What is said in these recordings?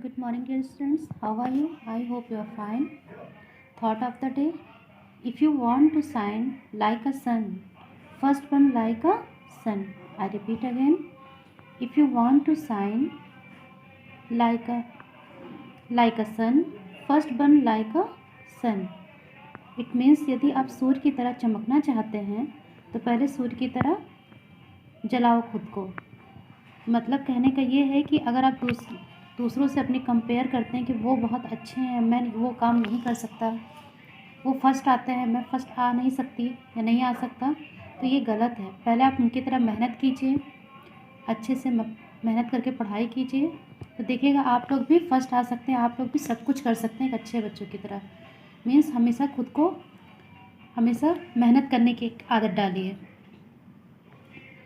Good morning, dear students. How are you? I hope you are fine. Thought of the day: if you want to shine like a sun, first burn like a sun. I repeat again: if you want to shine like a sun, first burn like a sun. It means यदि आप सूर्य की तरह चमकना चाहते हैं तो पहले सूर्य की तरह जलाओ खुद को। मतलब कहने का ये है कि अगर आप दूसरों से अपनी कंपेयर करते हैं कि वो बहुत अच्छे हैं, मैं वो काम नहीं कर सकता, वो फर्स्ट आते हैं, मैं फर्स्ट आ नहीं सकती या नहीं आ सकता, तो ये गलत है। पहले आप उनकी तरह मेहनत कीजिए, अच्छे से मेहनत करके पढ़ाई कीजिए, तो देखिएगा आप लोग भी फर्स्ट आ सकते हैं, आप लोग भी सब कुछ कर सकते हैं एक अच्छे बच्चों की तरह। मीन्स हमेशा खुद को हमेशा मेहनत करने की आदत डालिए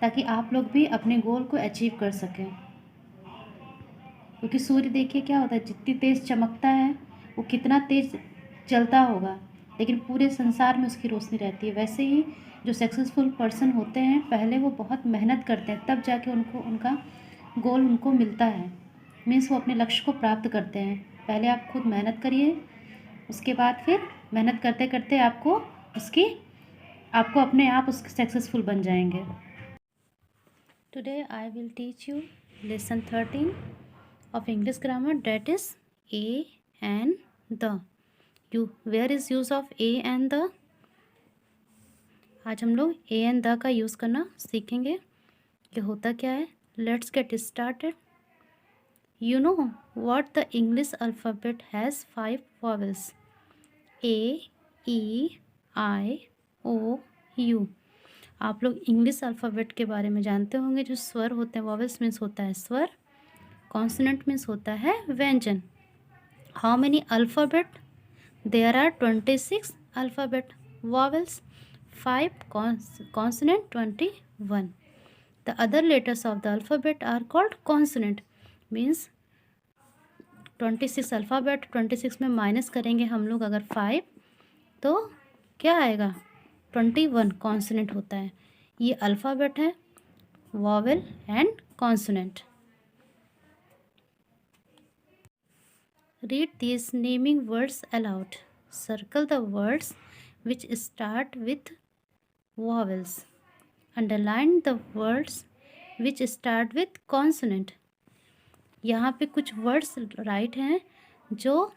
ताकि आप लोग भी अपने गोल को अचीव कर सकें। क्योंकि सूर्य देखिए क्या होता है, जितनी तेज़ चमकता है वो कितना तेज़ जलता होगा, लेकिन पूरे संसार में उसकी रोशनी रहती है। वैसे ही जो सक्सेसफुल पर्सन होते हैं पहले वो बहुत मेहनत करते हैं, तब जाके उनका गोल उनको मिलता है। मीन्स वो अपने लक्ष्य को प्राप्त करते हैं। पहले आप खुद मेहनत करिए, उसके बाद फिर मेहनत करते करते आपको अपने आप उसके सक्सेसफुल बन जाएंगे। Today I will teach you lesson 13 of English grammar, that is a and the. Where is use of a and the? आज हम लोग a and the का यूज़ करना सीखेंगे। ये होता क्या है? Let's get started. You know what the English alphabet has 5 vowels: a, e, i, o, u. आप लोग इंग्लिश अल्फ़ाबेट के बारे में जानते होंगे। जो स्वर होते हैं, वॉवेल्स मीन्स होता है स्वर, कॉन्सोनेंट मीन्स होता है व्यंजन। How many alphabet? There are 26 alphabet, vowels 5, consonant 21. The other letters of the alphabet are called consonant. Means 26 alphabet, 26 में माइनस करेंगे हम लोग अगर 5 तो क्या आएगा? 21 कॉन्सोनेंट होता है। ये अल्फ़ाबेट है, vowel and consonant. Read these naming words aloud. Circle the words which start with vowels. Underline the words which start with consonant. यहाँ पे कुछ वर्ड्स राइट हैं जो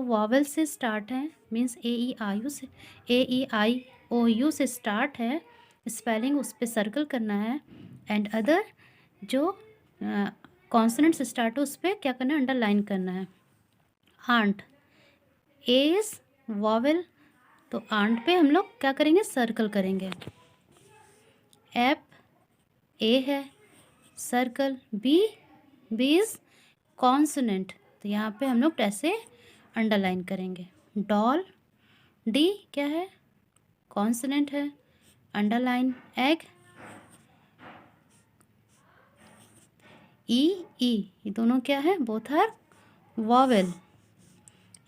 वॉवेल से स्टार्ट हैं, मीन्स AEIOU से स्टार्ट है। स्पेलिंग उस पर सर्कल करना है। एंड अदर जो कॉन्सोनेंट से स्टार्ट हो उस पर क्या करना है? अंडरलाइन करना है। आंट, ए इज वॉवेल, तो आंट पे हम लोग क्या करेंगे? सर्कल करेंगे। एप, ए है, सर्कल। बी इज कॉन्सोनेंट, तो यहाँ पे हम लोग ऐसे अंडरलाइन करेंगे। डॉल, डी क्या है? कॉन्सोनेंट है, अंडरलाइन। एग, ई, ये दोनों क्या है? Both are vowel.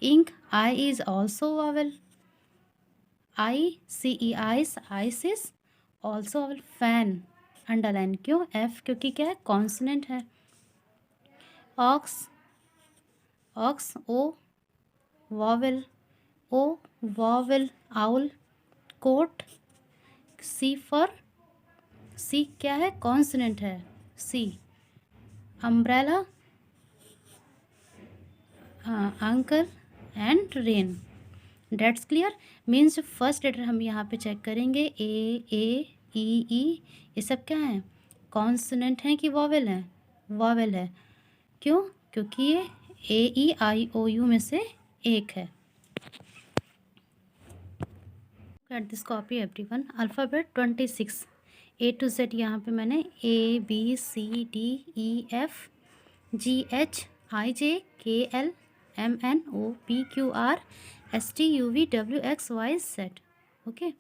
Ink, I is also vowel. Ice is also vowel. Fan, underline क्यों? एफ, क्योंकि क्या है? कॉन्सोनेंट है। Ox, O vowel, owl. Coat, C क्या है? कॉन्सोनेंट है, C. Umbrella, uncle and rain. That's clear. Means first letter हम यहाँ पे चेक करेंगे, ए ई, ये सब क्या है? कॉन्सोनेंट हैं कि वॉवेल है? वॉवेल है। क्यों? क्योंकि ये AEIOU में से एक है। At this copy everyone. Alphabet 26, A to Z। यहाँ पे मैंने ABCDEFGHIJKL MNOPQR STUVWXYZ। ओके,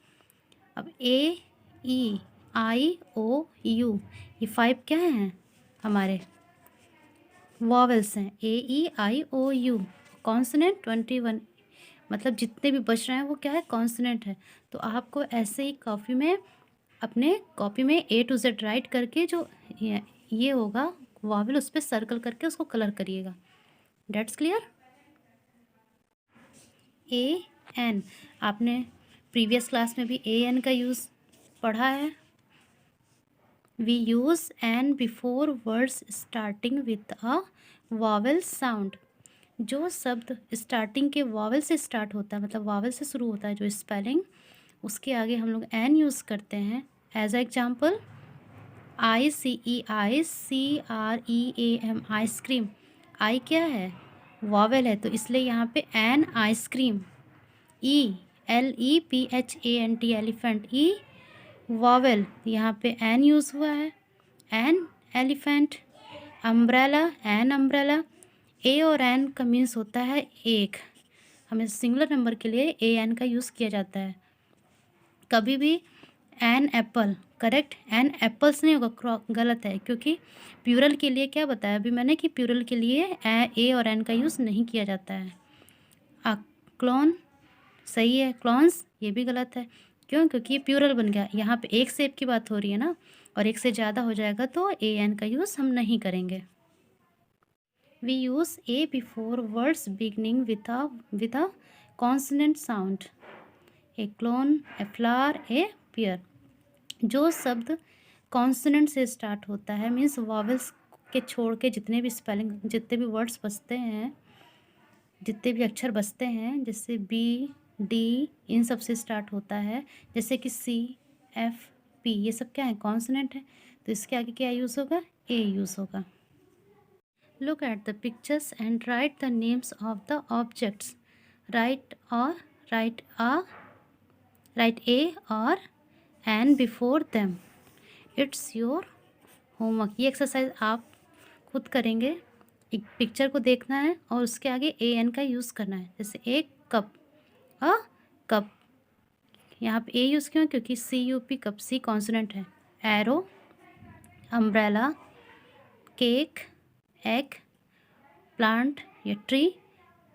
अब AEIOU ये 5 क्या हैं? हमारे वॉवेल्स हैं। AEIOU। कॉन्सोनेंट 21, मतलब जितने भी बच रहे हैं वो क्या है? कॉन्सोनेंट है। तो आपको ऐसे ही अपने कॉपी में A to Z राइट करके जो ये होगा वॉवेल, उस पर सर्कल करके उसको कलर करिएगा। That's clear. ए एन, आपने प्रीवियस क्लास में भी ए एन का यूज़ पढ़ा है। We use an before words starting with a vowel sound. जो शब्द स्टार्टिंग के वॉवेल से स्टार्ट होता है, मतलब वॉवेल से शुरू होता है जो स्पेलिंग, उसके आगे हम लोग एन यूज़ करते हैं। As example ICEICREAM, ice cream. I क्या है, वॉवेल है, तो इसलिए यहाँ पे an ice cream. ELEPHANT, elephant, E vowel, यहाँ पे एन यूज़ हुआ है, an elephant. Umbrella, an umbrella. A और एन का मीन्स होता है एक, हमें सिंगुलर नंबर के लिए ए एन का यूज़ किया जाता है। कभी भी an apple, correct, an apples नहीं होगा, गलत है, क्योंकि प्यूरल के लिए क्या बताया अभी मैंने कि प्यूरल के लिए ए और एन का यूज़ नहीं किया जाता है। क्लोन सही है, क्लॉन्स ये भी गलत है। क्यों, क्योंकि ये प्यूरल बन गया, यहाँ पे एक सेब की बात हो रही है ना, और एक से ज़्यादा हो जाएगा तो ए एन का यूज़ हम नहीं करेंगे। We use a before words beginning with a consonant sound. A clone, a flower, a pair. जो शब्द कॉन्सोनेंट से स्टार्ट होता है, मीन्स वॉवेल्स के छोड़ के जितने भी स्पेलिंग, जितने भी वर्ड्स बचते हैं, जितने भी अक्षर बचते हैं, जैसे बी डी, इन सब से स्टार्ट होता है, जैसे कि सी एफ पी, ये सब क्या है, कॉन्सोनेंट है, तो इसके आगे क्या यूज़ होगा, ए यूज़ होगा। Look at the pictures and write the names of the objects. Write a और an before them. It's your homework. ये एक्सरसाइज आप खुद करेंगे, एक पिक्चर को देखना है और उसके आगे ए एन का यूज़ करना है। जैसे एक कप, अ कप, यहाँ पे ए यूज़ क्यों, क्योंकि CUP, कप, सी कॉन्सोनेंट है। Arrow, umbrella, cake, egg, plant या ट्री,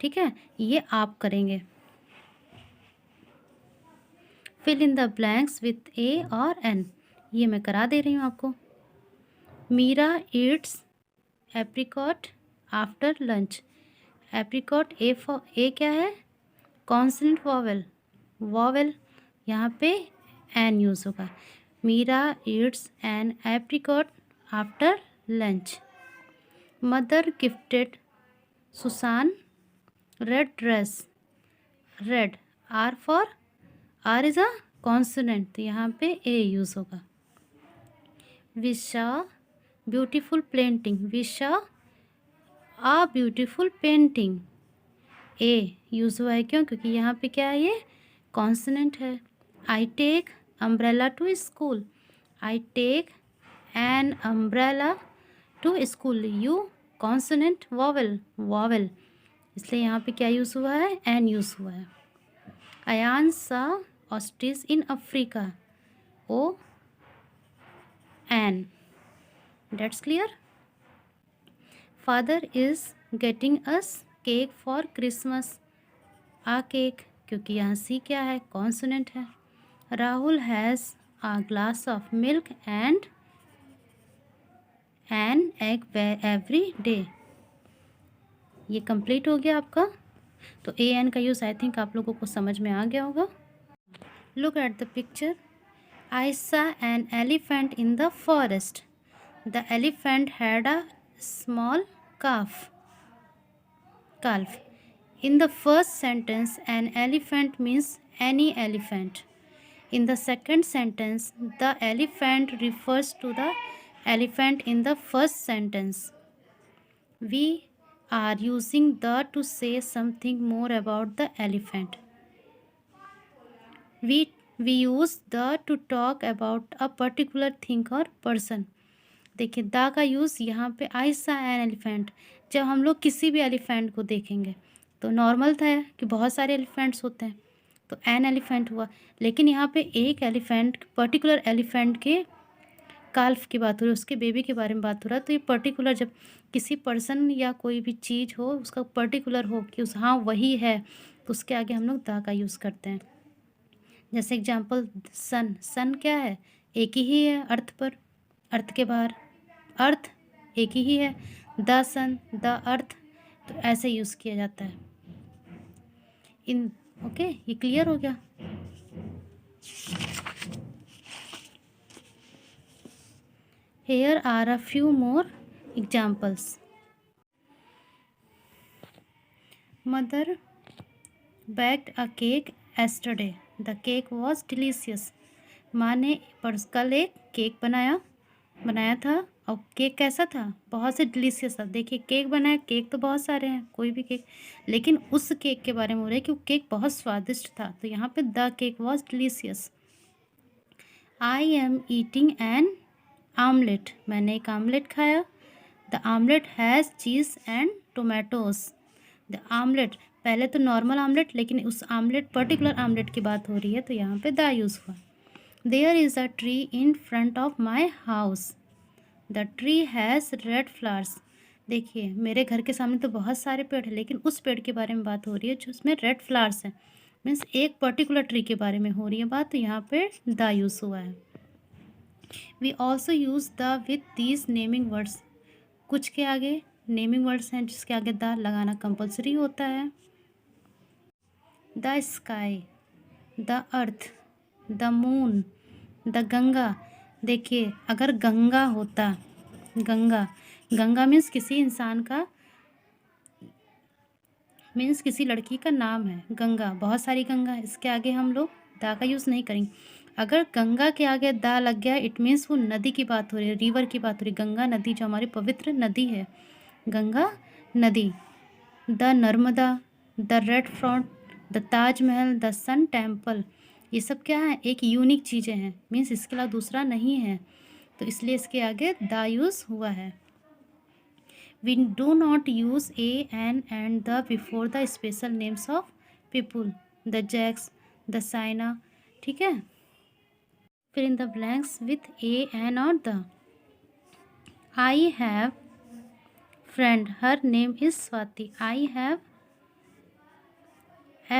ठीक है, ये आप करेंगे। Fill in the blanks with a और एन, ये मैं करा दे रही हूँ आपको। Meera eats apricot after lunch. Apricot, A क्या है, कॉन्सोनेंट वॉवेल, यहाँ पे एन यूज़ होगा। Meera eats an apricot after lunch. Mother gifted Susan red dress. Red, R is a consonant, तो यहाँ पे ए यूज़ होगा। विशा ब्यूटीफुल पेंटिंग, विशा आ ब्यूटीफुल पेंटिंग, ए यूज़ हुआ है, क्यों, क्योंकि यहाँ पे क्या है, ये कॉन्सोनेंट है। I take umbrella to school. I take an umbrella to school. U consonant, vowel, इसलिए यहाँ पे क्या यूज़ हुआ है, एन यूज़ हुआ है। Ayaan saw ostrich in Africa. O an, that's clear. Father is getting us cake for Christmas. A cake, क्योंकि यहाँ सी क्या है, कॉन्सोनेंट है। Rahul has a glass of milk and an egg every day. ये complete हो गया आपका। तो ए एन का यूज़ आई थिंक आप लोगों को समझ में आ गया होगा। Look at the picture. I saw an elephant in the forest. The elephant had a small calf. In the first sentence, an elephant means any elephant. In the second sentence, the elephant refers to the elephant in the first sentence. We are using the to say something more about the elephant. We use the to talk about a particular thing or person. देखिए the का use यहाँ पे, आई saw an elephant, जब हम लोग किसी भी elephant को देखेंगे तो नॉर्मल था कि बहुत सारे एलिफेंट्स होते हैं, तो एन एलिफेंट हुआ, लेकिन यहाँ पे एक एलिफेंट, पर्टिकुलर एलिफेंट के काल्फ की बात हो रही है, उसके बेबी के बारे में बात हो रहा है, तो ये पर्टिकुलर जब किसी पर्सन या कोई भी चीज़ हो उसका पर्टिकुलर हो कि उस हाँ वही है, तो उसके आगे हम लोग द का यूज़ करते हैं। जैसे एग्जाम्पल सन क्या है, एक ही है अर्थ पर, अर्थ के बाहर, अर्थ एक ही है। द सन, द अर्थ, तो ऐसे यूज़ किया जाता है इन। ओके, ये क्लियर हो गया। Here are a few more examples. Mother baked a cake yesterday. The cake was delicious. माँ ने कल एक केक बनाया था और केक कैसा था? बहुत से डिलीशियस था। देखिए केक बनाया, केक तो बहुत सारे हैं, कोई भी केक, लेकिन उस केक के बारे में हो रहा है कि वो केक बहुत स्वादिष्ट था। तो यहाँ पे the cake was delicious. I am eating N omelette. मैंने एक आमलेट खाया। The omelette has cheese and tomatoes. The omelette, पहले तो नॉर्मल आमलेट, लेकिन उस आमलेट पर्टिकुलर आमलेट की बात हो रही है तो यहाँ पे द यूज़ हुआ। There is a tree in front of my house. The tree has red flowers. देखिए मेरे घर के सामने तो बहुत सारे पेड़ हैं, लेकिन उस पेड़ के बारे में बात हो रही है जो उसमें रेड फ्लावर्स हैं। मीन्स एक पर्टिकुलर ट्री के बारे में हो रही है बात, तो यहाँ पे द यूज़ हुआ है। We also use the with these naming words. कुछ के आगे नेमिंग वर्ड्स हैं जिसके आगे द लगाना कंपलसरी होता है। The sky, the earth, the moon, the Ganga. देखिए अगर गंगा होता, गंगा मीन्स किसी इंसान का, मीन्स किसी लड़की का नाम है गंगा, बहुत सारी गंगा है, इसके आगे हम लोग दा का यूज़ नहीं करेंगे। अगर गंगा के आगे दा लग गया इट मीन्स वो नदी की बात हो रही है, रिवर की बात हो रही है। गंगा नदी जो हमारी पवित्र नदी है, गंगा नदी। The Narmada, the Red Fort, the Taj Mahal, the Sun Temple, ये सब क्या है? एक यूनिक चीज़ें हैं, मीन्स इसके अलावा दूसरा नहीं है, तो इसलिए इसके आगे द यूज़ हुआ है। We do not use a and the before the special names of people, the Jacks, the China, ठीक है। फिर in the blanks with a and or the. I have friend, her name is Swati. I have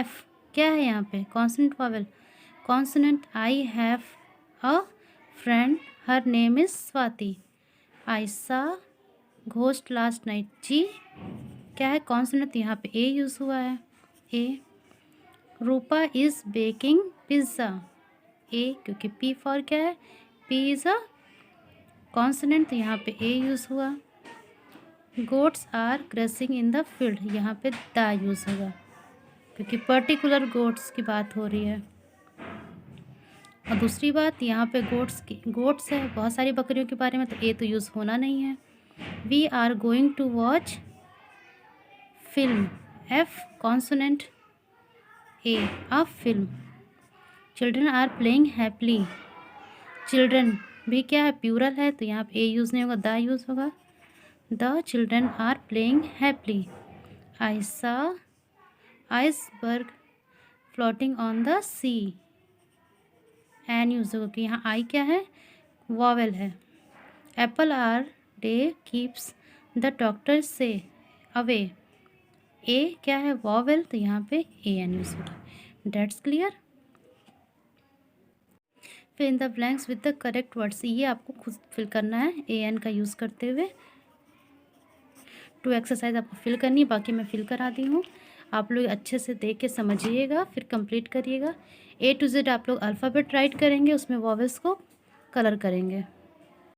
F, क्या है यहाँ पे? consonant vowel, consonant. I have a friend, her name is Swati. I saw ghost last night. G क्या है? Consonant, यहाँ पे a use हुआ है, a. Rupa is baking pizza. A क्योंकि पी फॉर क्या है? पी इज़ अ कॉन्सोनेंट, तो यहाँ पे ए यूज़ हुआ। Goats are crushing in the field, यहाँ पे द यूज़ होगा क्योंकि पर्टिकुलर गोट्स की बात हो रही है। और दूसरी बात यहाँ पे गोट्स है, बहुत सारी बकरियों के बारे में, तो ए तो यूज़ होना नहीं है। We are going to watch film, F consonant, a film. Children are playing happily. Children भी क्या है? प्यूरल है, तो यहाँ पे ए यूज़ नहीं होगा, द यूज़ होगा। The children are playing happily. I saw iceberg floating on the sea. An use होगा कि यहाँ आई क्या है? वॉवेल है। Apple are day keeps the doctor से अवे। ए क्या है? वॉवेल, तो यहाँ पे ए एन यूज़ होगा। That's clear. Fill in the blanks with the correct words, ये आपको खुद फिल करना है ए एन का यूज़ करते हुए। 2 एक्सरसाइज आपको फिल करनी है, बाकी मैं फिल करा दी हूँ। आप लोग अच्छे से देख के समझिएगा, फिर कंप्लीट करिएगा। A to Z आप लोग अल्फ़ाबेट राइट करेंगे, उसमें वॉवेल्स को कलर करेंगे।